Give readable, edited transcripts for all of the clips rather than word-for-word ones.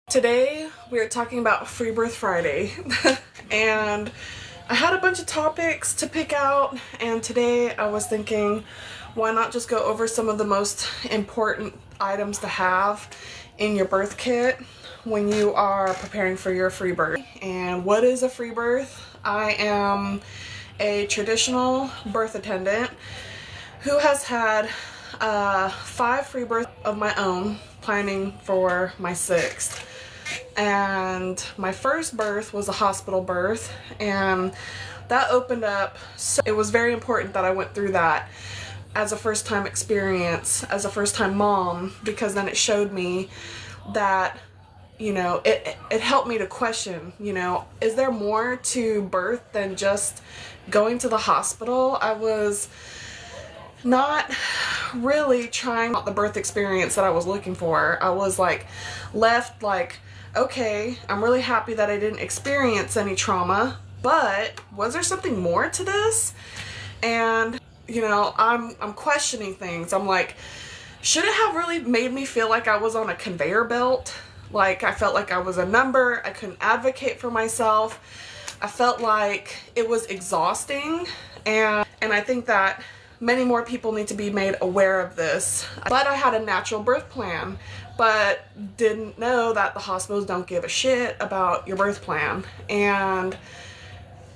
Today we're talking about Freebirth Friday and I had a bunch of topics to pick out, and today I was thinking, why not just go over some of the most important items to have in your birth kit when you are preparing for your free birth. And what is a free birth? I am a traditional birth attendant who has had 5 free births of my own, planning for my 6th. And my first birth was a hospital birth, and that opened up, so it was very important that I went through that as a first time experience, as a first time mom, because then it showed me that, you know, it helped me to question, you know, is there more to birth than just going to the hospital? I was not really trying out the birth experience that I was looking for. I was left okay, I'm really happy that I didn't experience any trauma, but was there something more to this? And, you know, I'm questioning things. I'm like, should it have really made me feel like I was on a conveyor belt? Like, I felt like I was a number. I couldn't advocate for myself. I felt like it was exhausting, and I think that many more people need to be made aware of this. But I had a natural birth plan, but didn't know that the hospitals don't give a shit about your birth plan. And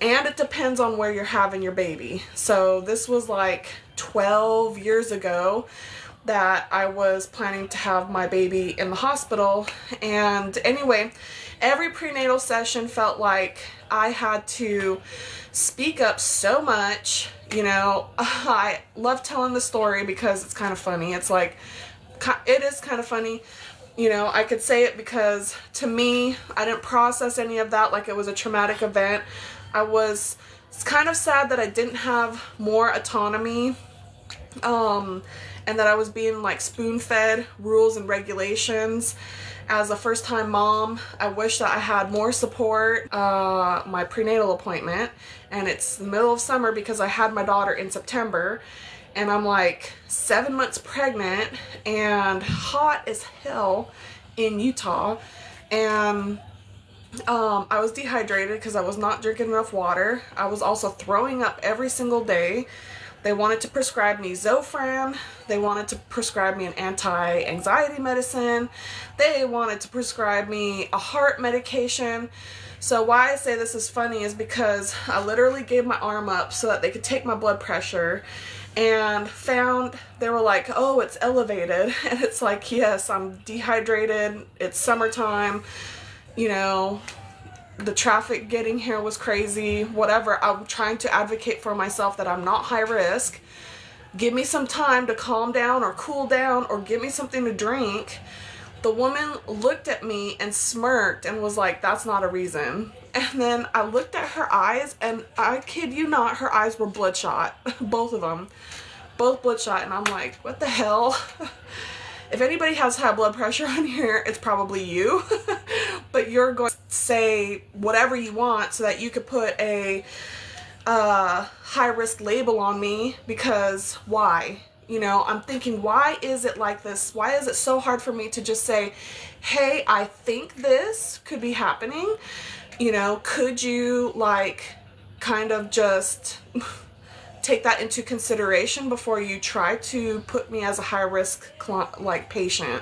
it depends on where you're having your baby. So this was like 12 years ago that I was planning to have my baby in the hospital. And anyway, every prenatal session felt like I had to speak up so much. You know, I love telling the story because it's kind of funny. It is kind of funny. You know, I could say it because to me, I didn't process any of that like it was a traumatic event. It's kind of sad that I didn't have more autonomy, and that I was being spoon-fed rules and regulations. As a first-time mom, I wish that I had more support. My prenatal appointment, and it's the middle of summer because I had my daughter in September, and I'm 7 months pregnant and hot as hell in Utah, and I was dehydrated because I was not drinking enough water. I was also throwing up every single day. They wanted to prescribe me Zofran. They wanted to prescribe me an anti-anxiety medicine. They wanted to prescribe me a heart medication. So why I say this is funny is because I literally gave my arm up so that they could take my blood pressure, and found, they were like, oh, it's elevated. And it's like, yes, I'm dehydrated. It's summertime. You know, the traffic getting here was crazy, whatever. I'm trying to advocate for myself that I'm not high risk. Give me some time to calm down or cool down or give me something to drink. The woman looked at me and smirked and was like, that's not a reason. And then I looked at her eyes, and I kid you not, her eyes were bloodshot. Both of them. Both bloodshot. And I'm like, what the hell? If anybody has high blood pressure on here, it's probably you. But you're going to say whatever you want so that you could put a high-risk label on me, because why? You know, I'm thinking, why is it like this? Why is it so hard for me to just say, hey, I think this could be happening? You know, could you kind of just take that into consideration before you try to put me as a high-risk patient?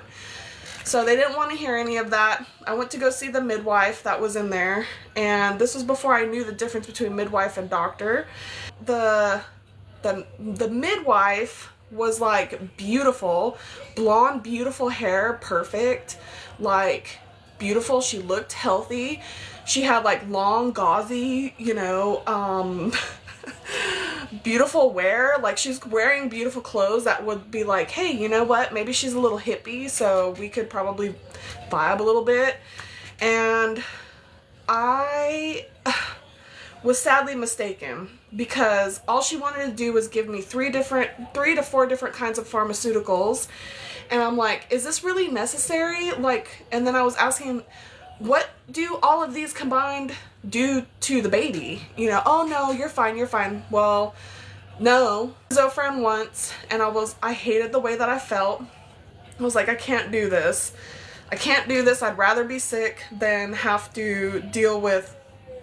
So they didn't want to hear any of that. I went to go see the midwife that was in there, and this was before I knew the difference between midwife and doctor. The midwife was beautiful, blonde, beautiful hair, perfect, beautiful. She looked healthy. She had long, gauzy, you know, beautiful wear. She's wearing beautiful clothes that would be hey, you know what, maybe she's a little hippie, so we could probably vibe a little bit. And I was sadly mistaken, because all she wanted to do was give me 3 to 4 different kinds of pharmaceuticals, and I'm like, is this really necessary? And then I was asking, what do all of these combined do to the baby? You know, oh no, you're fine, you're fine. Well, no. Zofran once, and I hated the way that I felt. I was like, I can't do this. I can't do this. I'd rather be sick than have to deal with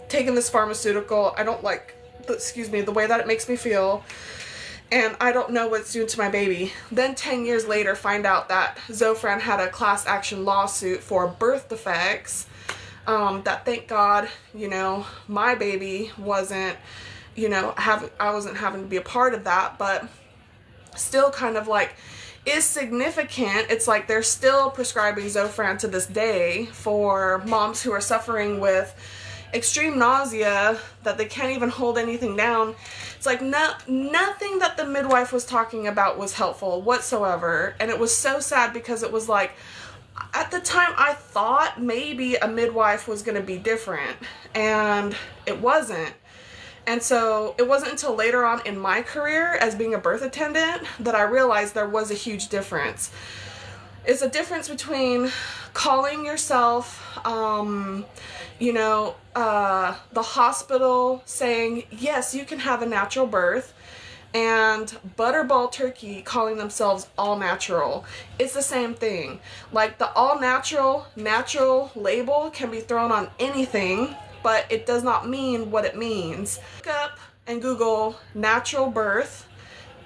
taking this pharmaceutical. I don't like, the way that it makes me feel. And I don't know what it's doing to my baby. Then 10 years later, find out that Zofran had a class action lawsuit for birth defects. That, thank God, you know, my baby wasn't, you know, I wasn't having to be a part of that, but still kind of like is significant. It's like they're still prescribing Zofran to this day for moms who are suffering with extreme nausea that they can't even hold anything down. It's like nothing that the midwife was talking about was helpful whatsoever. And it was so sad because it was like, at the time I thought maybe a midwife was going to be different, and it wasn't. And so it wasn't until later on in my career as being a birth attendant that I realized there was a huge difference. It's a difference between calling yourself, you know, the hospital saying, yes, you can have a natural birth, and Butterball Turkey calling themselves all natural. It's the same thing. Like, the all natural label can be thrown on anything, but it does not mean what it means. Look up and Google natural birth,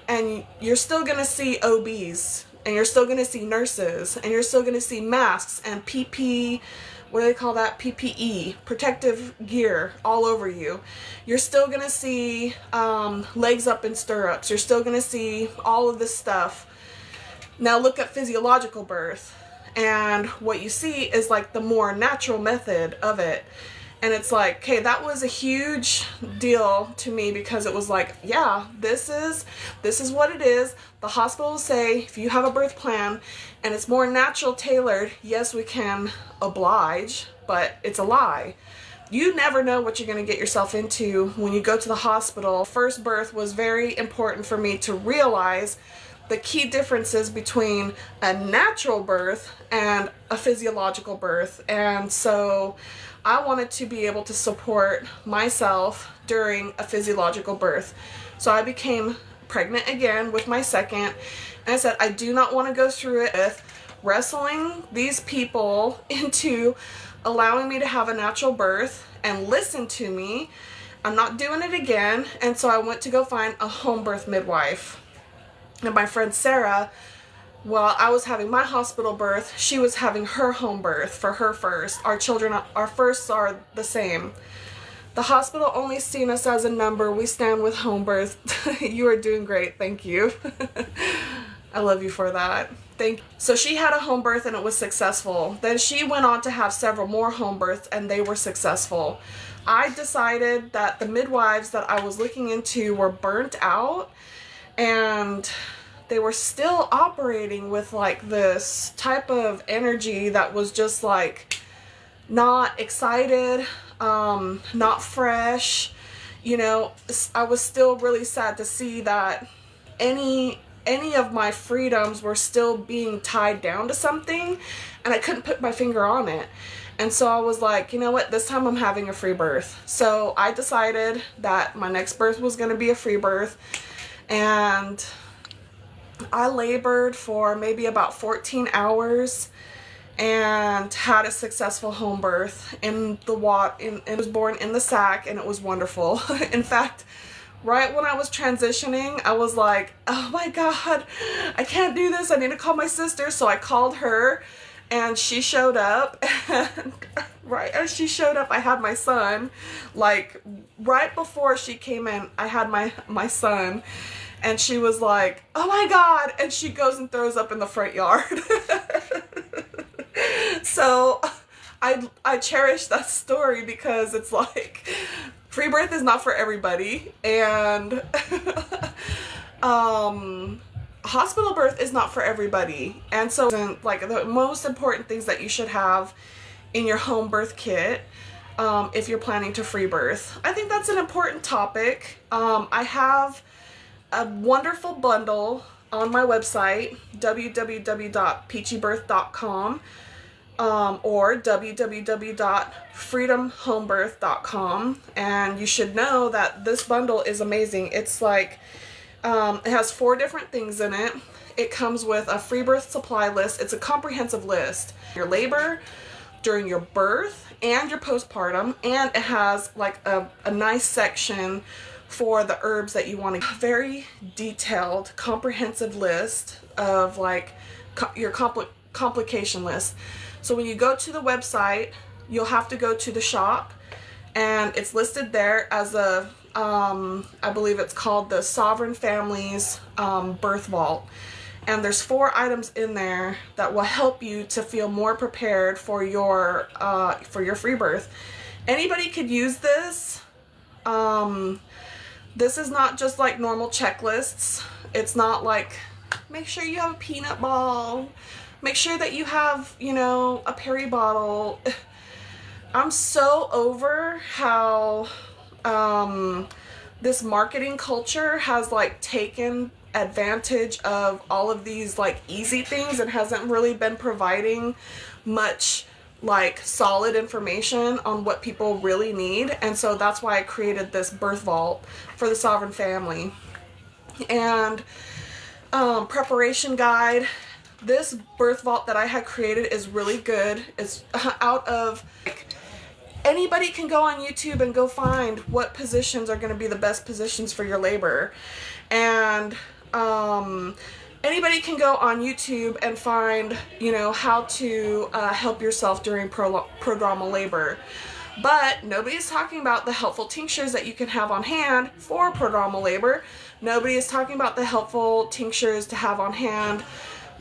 and you're still gonna see OBs, and you're still gonna see nurses, and you're still gonna see masks and what do they call that? PPE, protective gear, all over you. You're still gonna see legs up in stirrups. You're still gonna see all of this stuff. Now look at physiological birth, and what you see is like the more natural method of it. And it's like, okay, that was a huge deal to me, because it was like, yeah, this is what it is. The hospital will say, if you have a birth plan and it's more natural tailored, yes, we can oblige, but it's a lie. You never know what you're going to get yourself into when you go to the hospital. First birth was very important for me to realize the key differences between a natural birth and a physiological birth. And so I wanted to be able to support myself during a physiological birth. So I became pregnant again with my second, and I said, I do not want to go through it with wrestling these people into allowing me to have a natural birth and listen to me. I'm not doing it again. And so I went to go find a home birth midwife. And my friend Sarah, while I was having my hospital birth, she was having her home birth for her first. Our children, our firsts are the same. The hospital only seen us as a number. We stand with home birth. You are doing great. Thank you. I love you for that. Thank you. So she had a home birth and it was successful. Then she went on to have several more home births and they were successful. I decided that the midwives that I was looking into were burnt out, and they were still operating with like this type of energy that was just like not excited, not fresh. You know, I was still really sad to see that any of my freedoms were still being tied down to something, and I couldn't put my finger on it. And so I was like, you know what, this time I'm having a free birth. So I decided that my next birth was going to be a free birth, and I labored for maybe about 14 hours and had a successful home birth in the it was born in the sac, and it was wonderful. In fact, right when I was transitioning, I was like, oh my God, I can't do this. I need to call my sister. So I called her, and she showed up, and right as she showed up, I had my son. Like, right before she came in, I had my son. And she was like, oh my God. And she goes and throws up in the front yard. So I cherish that story, because it's like, free birth is not for everybody. And hospital birth is not for everybody. And so, like, the most important things that you should have in your home birth kit, if you're planning to free birth. I think that's an important topic. I have a wonderful bundle on my website, www.peachybirth.com, or www.freedomhomebirth.com, and you should know that this bundle is amazing. It's like, it has 4 different things in it. it comes with a free birth supply list. It's a comprehensive list. Your labor, during your birth, and your postpartum, and it has like a nice section for the herbs that you want to. Very detailed, comprehensive list of like your complication list. So when you go to the website, you'll have to go to the shop, and it's listed there as a I believe it's called the Sovereign Families Birth Vault. And there's 4 items in there that will help you to feel more prepared for your free birth. Anybody could use this. This is not just like normal checklists. It's not like, make sure you have a peanut ball, make sure that you have, you know, a peri bottle. I'm so over how this marketing culture has like taken advantage of all of these like easy things and hasn't really been providing much like solid information on what people really need. And so that's why I created this birth vault for the Sovereign family. And preparation guide. This birth vault that I had created is really good. It's out of like, anybody can go on YouTube and go find what positions are going to be the best positions for your labor. And anybody can go on YouTube and find, you know, how to help yourself during prodromal labor. But nobody's talking about the helpful tinctures that you can have on hand for prodromal labor. Nobody is talking about the helpful tinctures to have on hand,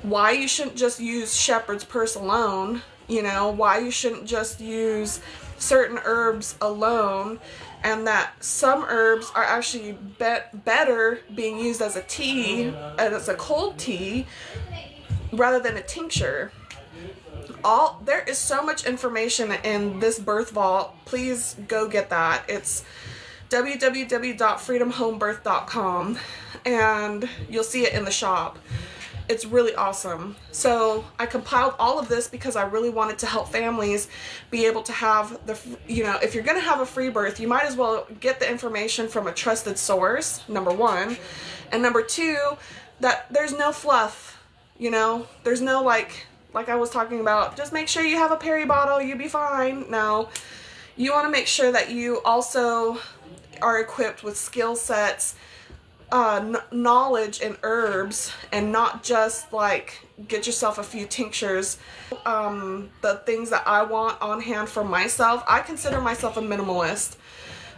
why you shouldn't just use shepherd's purse alone, you know, why you shouldn't just use certain herbs alone, and that some herbs are actually better being used as a tea, as a cold tea, rather than a tincture. There is so much information in this birth vault. Please go get that. It's www.freedomhomebirth.com, and you'll see it in the shop. It's really awesome. So I compiled all of this because I really wanted to help families be able to have the, you know, if you're going to have a free birth, you might as well get the information from a trusted source, number 1. And number 2, that there's no fluff, you know, there's no like I was talking about, just make sure you have a peri bottle, you'll be fine. No, you want to make sure that you also are equipped with skill sets, knowledge in herbs, and not just like get yourself a few tinctures. The things that I want on hand for myself, I consider myself a minimalist.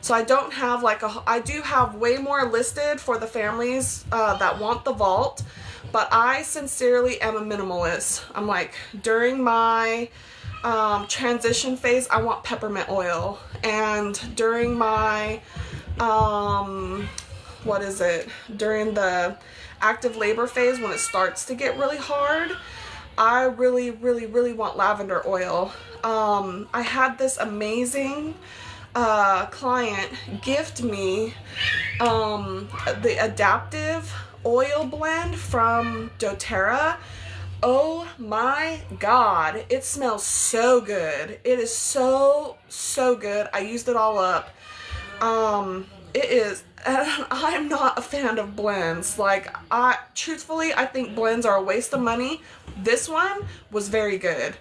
So I don't have like I do have way more listed for the families that want the vault, but I sincerely am a minimalist. I'm like, during my transition phase, I want peppermint oil, and during my during the active labor phase, when it starts to get really hard, I really want lavender oil. I had this amazing client gift me the adaptive oil blend from doTERRA. Oh my god, it smells so good. It is so good. I used it all up. It is, I'm not a fan of blends. Like, truthfully, I think blends are a waste of money. This one was very good.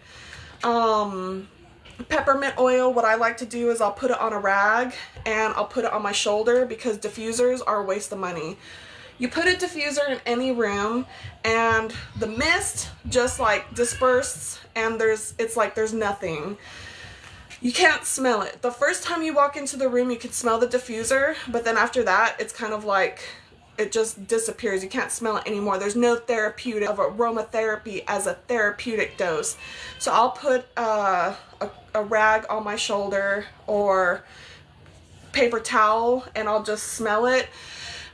Peppermint oil, what I like to do is I'll put it on a rag and I'll put it on my shoulder, because diffusers are a waste of money. You put a diffuser in any room and the mist just like disperses, and it's like there's nothing. You can't smell it. The first time you walk into the room, you can smell the diffuser, but then after that, it's kind of like it just disappears. You can't smell it anymore. There's no therapeutic of aromatherapy as a therapeutic dose. So I'll put a rag on my shoulder or paper towel, and I'll just smell it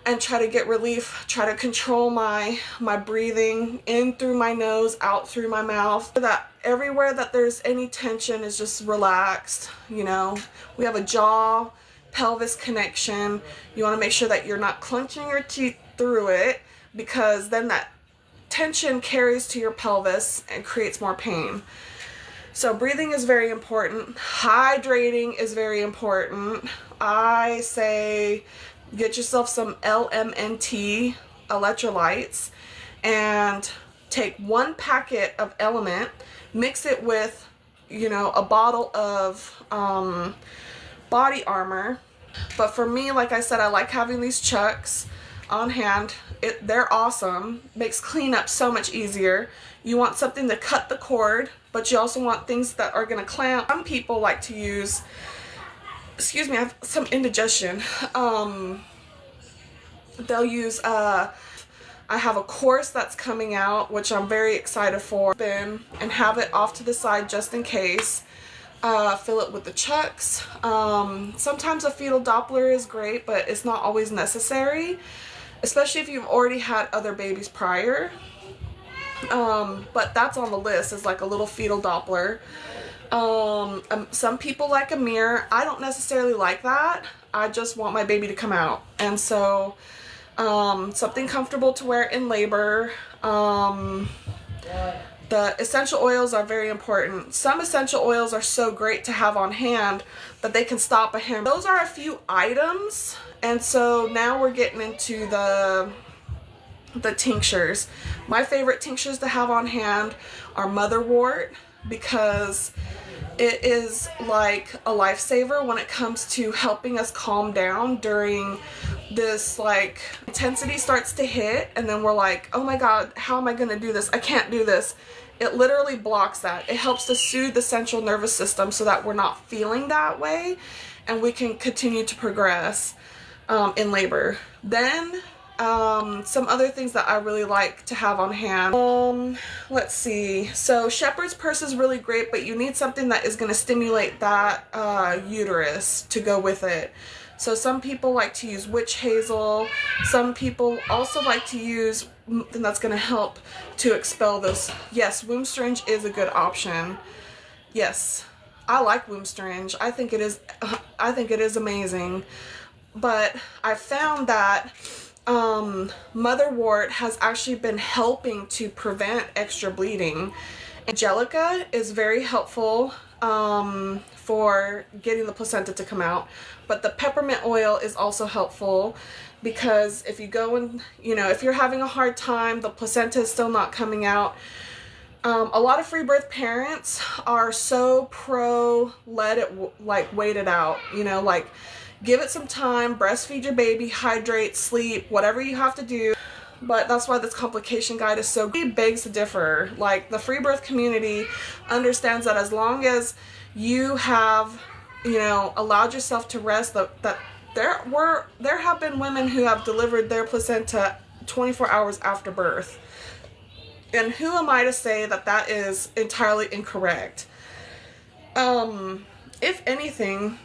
and try to get relief, try to control my breathing in through my nose, out through my mouth, so that everywhere that there's any tension is just relaxed. You know, we have a jaw pelvis connection. You want to make sure that you're not clenching your teeth through it, because then that tension carries to your pelvis and creates more pain. So breathing is very important. Hydrating is very important. I say get yourself some LMNT electrolytes and take 1 packet of Element, mix it with, you know, a bottle of body armor. But for me, like I said, I like having these chucks on hand. They're awesome. Makes cleanup so much easier. You want something to cut the cord, but you also want things that are going to clamp. Some people like to use, excuse me, I have some indigestion. They'll use, I have a course that's coming out, which I'm very excited for, and have it off to the side just in case. Fill it with the chucks. Sometimes a fetal Doppler is great, but it's not always necessary, especially if you've already had other babies prior. But that's on the list, is like a little fetal Doppler. Some people like a mirror. I don't necessarily like that. I just want my baby to come out. And so something comfortable to wear in labor. The essential oils are very important. Some essential oils are so great to have on hand that they can stop a hemorrhage. Those are a few items. And so now we're getting into the tinctures. My favorite tinctures to have on hand are motherwort, because it is like a lifesaver when it comes to helping us calm down during this, like, intensity starts to hit, and then we're like, oh my god, how am I going to do this? I can't do this. It literally blocks that. It helps to soothe the central nervous system so that we're not feeling that way, and we can continue to progress in labor. Then some other things that I really like to have on hand. Let's see. So shepherd's purse is really great, but you need something that is going to stimulate that uterus to go with it. So some people like to use witch hazel. Some people also like to use something that's going to help to expel those. Yes, womb syringe is a good option. Yes, I like womb syringe. I think it is amazing. But I found that motherwort has actually been helping to prevent extra bleeding. Angelica is very helpful for getting the placenta to come out, but the peppermint oil is also helpful, because if you go and, you know, if you're having a hard time, the placenta is still not coming out. A lot of free birth parents are so pro let it wait it out, you know, like, give it some time, breastfeed your baby, hydrate, sleep, whatever you have to do. But that's why this complication guide is so good. It begs to differ. Like, the free birth community understands that as long as you have, you know, allowed yourself to rest, that there have been women who have delivered their placenta 24 hours after birth. And who am I to say that that is entirely incorrect? If anything,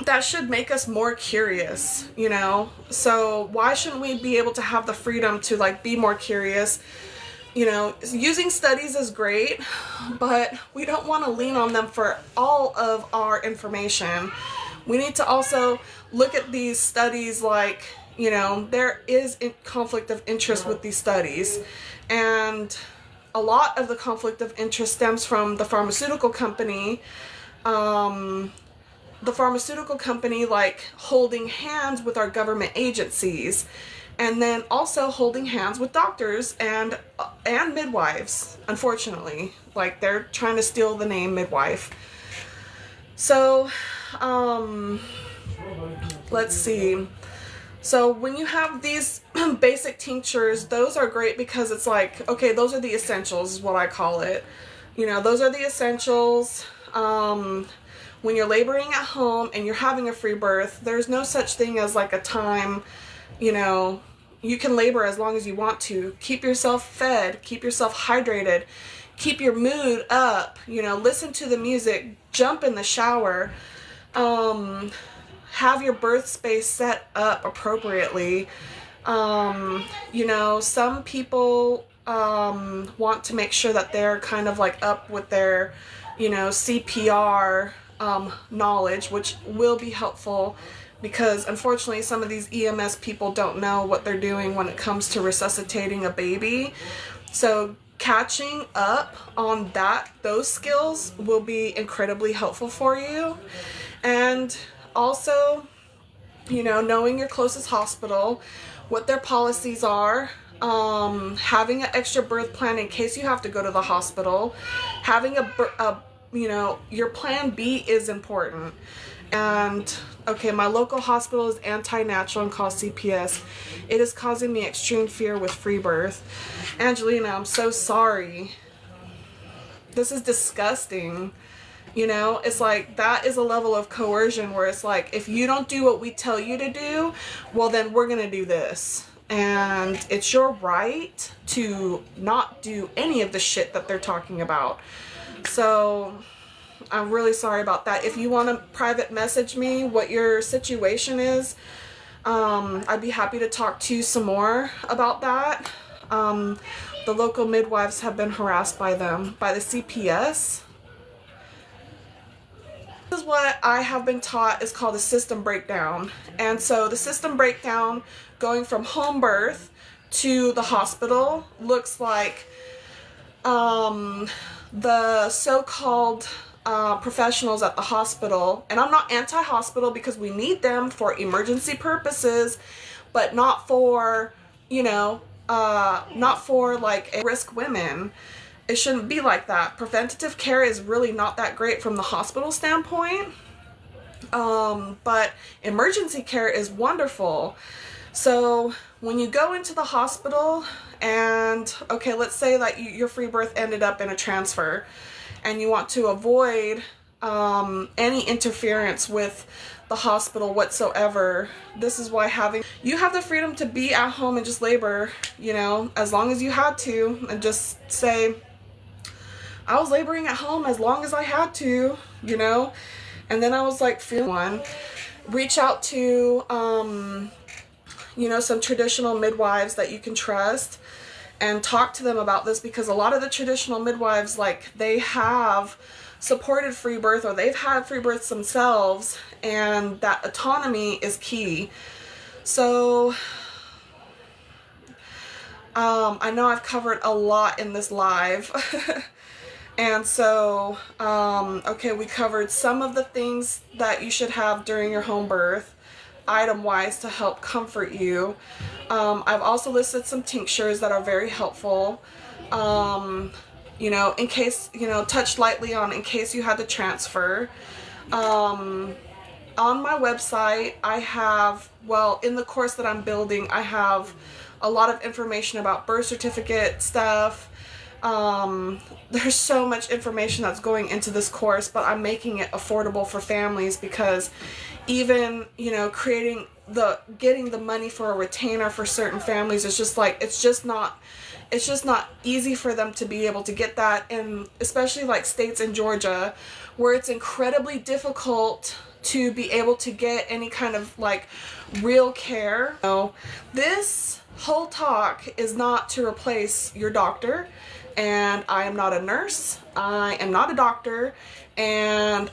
that should make us more curious, you know? So why shouldn't we be able to have the freedom to, like, be more curious? You know, using studies is great, but we don't want to lean on them for all of our information. We need to also look at these studies like, you know, there is a conflict of interest with these studies. And a lot of the conflict of interest stems from the pharmaceutical company, like holding hands with our government agencies, and then also holding hands with doctors and midwives. Unfortunately, like, they're trying to steal the name midwife. So let's see. So when you have these basic tinctures, those are great because it's like, okay, those are the essentials is what I call it. You know, those are the essentials. When you're laboring at home and you're having a free birth, there's no such thing as like a time, you know, you can labor as long as you want to. Keep yourself fed, keep yourself hydrated, keep your mood up, you know, listen to the music, jump in the shower, have your birth space set up appropriately. You know, some people want to make sure that they're kind of like up with their, you know, CPR knowledge, which will be helpful, because unfortunately some of these EMS people don't know what they're doing when it comes to resuscitating a baby. So catching up on those skills will be incredibly helpful for you. And also, you know, knowing your closest hospital, what their policies are. having an extra birth plan in case you have to go to the hospital, having you know, your plan B is important. And okay, my local hospital is anti-natural and called CPS. It is causing me extreme fear with free birth. Angelina, I'm so sorry. This is disgusting. You know, it's like, that is a level of coercion where it's like, if you don't do what we tell you to do, well then we're gonna do this. And it's your right to not do any of the shit that they're talking about. So I'm really sorry about that. If you want to private message me what your situation is, I'd be happy to talk to you some more about that. The local midwives have been harassed by them, by the CPS. This is what I have been taught is called a system breakdown. And so the system breakdown going from home birth to the hospital looks like the so-called professionals at the hospital, and I'm not anti-hospital because we need them for emergency purposes, but not for, you know, not for like risk women. It shouldn't be like that. Preventative care is really not that great from the hospital standpoint, but emergency care is wonderful. So when you go into the hospital and, okay, let's say that your free birth ended up in a transfer and you want to avoid any interference with the hospital whatsoever, this is why you have the freedom to be at home and just labor, you know, as long as you had to, and just say, I was laboring at home as long as I had to, you know, and then I was like, feeling one, reach out to, you know, some traditional midwives that you can trust and talk to them about this, because a lot of the traditional midwives, like, they have supported free birth or they've had free births themselves, and that autonomy is key. So I know I've covered a lot in this live. And so, okay, we covered some of the things that you should have during your home birth, item-wise, to help comfort you. I've also listed some tinctures that are very helpful, you know, in case, you know, touch lightly on in case you had to transfer. On my website, I have, well, in the course that I'm building, I have a lot of information about birth certificate stuff. There's so much information that's going into this course, but I'm making it affordable for families, because even, you know, getting the money for a retainer for certain families is just like, it's just not easy for them to be able to get that, and especially like states in Georgia where it's incredibly difficult to be able to get any kind of like real care. So this whole talk is not to replace your doctor, and I am not a nurse, I am not a doctor, and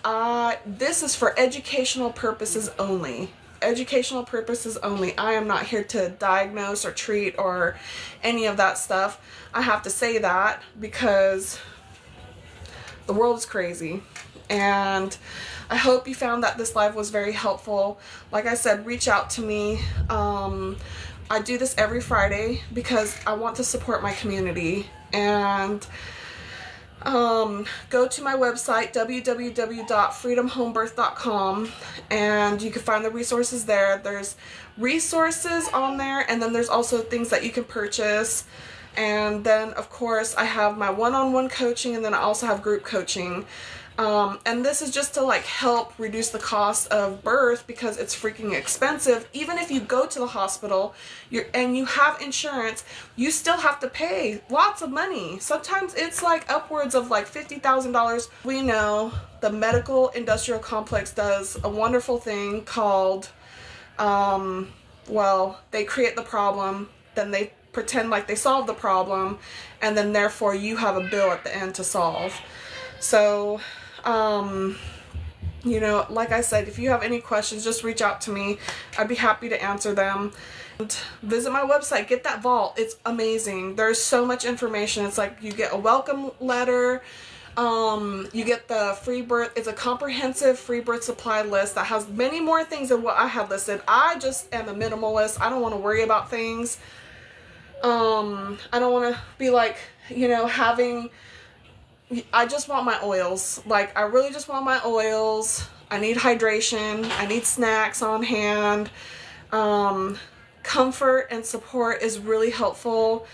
this is for educational purposes only. Educational purposes only. I am not here to diagnose or treat or any of that stuff. I have to say that because the world is crazy, and I hope you found that this live was very helpful. Like I said, reach out to me. I do this every Friday because I want to support my community, and go to my website, www.freedomhomebirth.com, and you can find the resources there. There's resources on there, and then there's also things that you can purchase. And then of course I have my one-on-one coaching, and then I also have group coaching. And this is just to like help reduce the cost of birth, because it's freaking expensive. Even if you go to the hospital and you have insurance, you still have to pay lots of money. Sometimes it's like upwards of like $50,000. We know the medical industrial complex does a wonderful thing called, well, they create the problem, then they pretend like they solve the problem, and then therefore you have a bill at the end to solve. So you know, like I said, if you have any questions, just reach out to me. I'd be happy to answer them. And visit my website, get that vault. It's amazing. There's so much information. It's like you get a welcome letter, you get the free birth. It's a comprehensive free birth supply list that has many more things than what I had listed. I just am a minimalist. I don't want to worry about things. I don't want to be like, you know, I just want my oils. Like, I really just want my oils. I need hydration. I need snacks on hand. Comfort and support is really helpful.